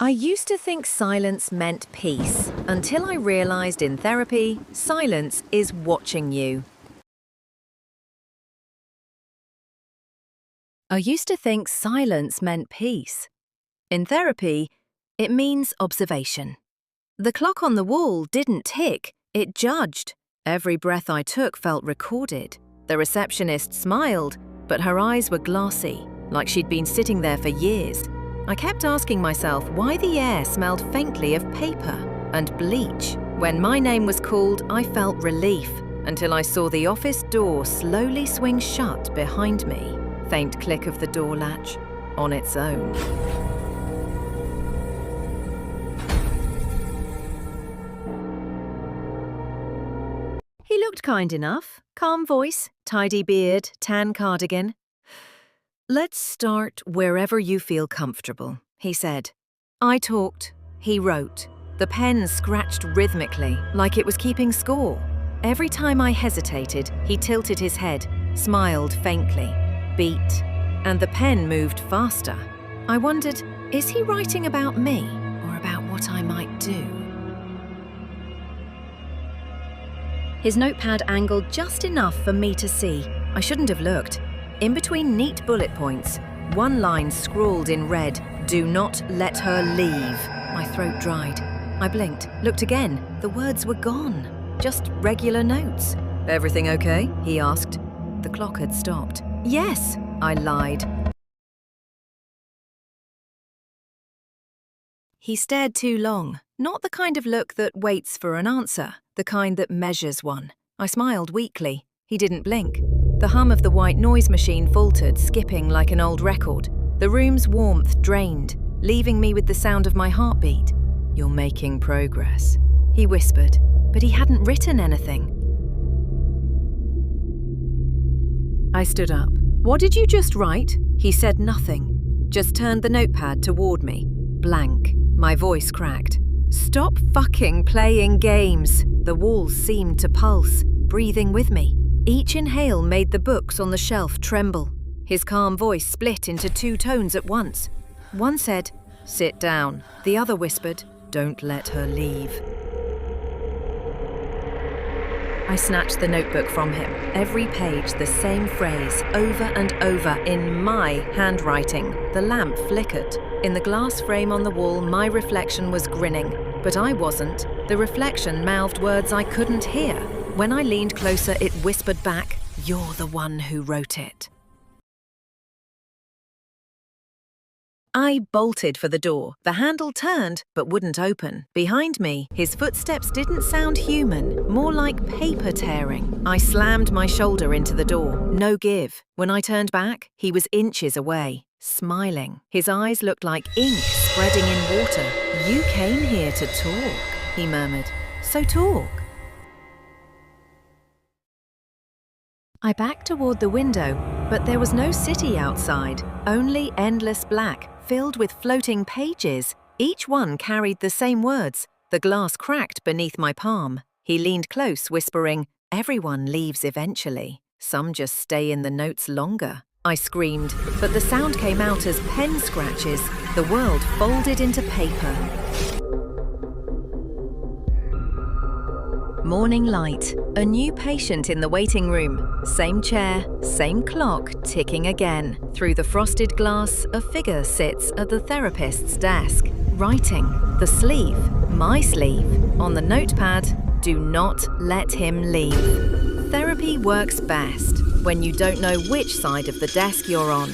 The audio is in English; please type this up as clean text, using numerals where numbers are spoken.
I used to think silence meant peace, until I realized in therapy, silence is watching you. I used to think silence meant peace. In therapy, it means observation. The clock on the wall didn't tick, it judged. Every breath I took felt recorded. The receptionist smiled, but her eyes were glassy, like she'd been sitting there for years. I kept asking myself why the air smelled faintly of paper and bleach. When my name was called, I felt relief, until I saw the office door slowly swing shut behind me. Faint click of the door latch, on its own. He looked kind enough. Calm voice, tidy beard, tan cardigan. "Let's start wherever you feel comfortable," he said. I talked. He wrote. The pen scratched rhythmically, like it was keeping score. Every time I hesitated, he tilted his head, smiled faintly, beat, and the pen moved faster. I wondered, is he writing about me or about what I might do? His notepad angled just enough for me to see. I shouldn't have looked. In between neat bullet points, one line scrawled in red, "Do not let her leave." My throat dried. I blinked, looked again. The words were gone. Just regular notes. "Everything okay?" he asked. The clock had stopped. "Yes," I lied. He stared too long. Not the kind of look that waits for an answer, the kind that measures one. I smiled weakly. He didn't blink. The hum of the white noise machine faltered, skipping like an old record. The room's warmth drained, leaving me with the sound of my heartbeat. "You're making progress," he whispered, but he hadn't written anything. I stood up. "What did you just write?" He said nothing, just turned the notepad toward me. Blank. My voice cracked. "Stop fucking playing games." The walls seemed to pulse, breathing with me. Each inhale made the books on the shelf tremble. His calm voice split into two tones at once. One said, "Sit down." The other whispered, "Don't let her leave." I snatched the notebook from him. Every page the same phrase, over and over in my handwriting. The lamp flickered. In the glass frame on the wall, my reflection was grinning. But I wasn't. The reflection mouthed words I couldn't hear. When I leaned closer, it whispered back, "You're the one who wrote it." I bolted for the door. The handle turned, but wouldn't open. Behind me, his footsteps didn't sound human, more like paper tearing. I slammed my shoulder into the door. No give. When I turned back, he was inches away, smiling. His eyes looked like ink spreading in water. "You came here to talk," he murmured. "So talk." I backed toward the window, but there was no city outside, only endless black, filled with floating pages. Each one carried the same words. The glass cracked beneath my palm. He leaned close, whispering, "Everyone leaves eventually. Some just stay in the notes longer." I screamed, but the sound came out as pen scratches. The world folded into paper. Morning light. A new patient in the waiting room. Same chair, same clock, ticking again. Through the frosted glass, a figure sits at the therapist's desk, writing. The sleeve, my sleeve. On the notepad, "Do not let him leave." Therapy works best when you don't know which side of the desk you're on.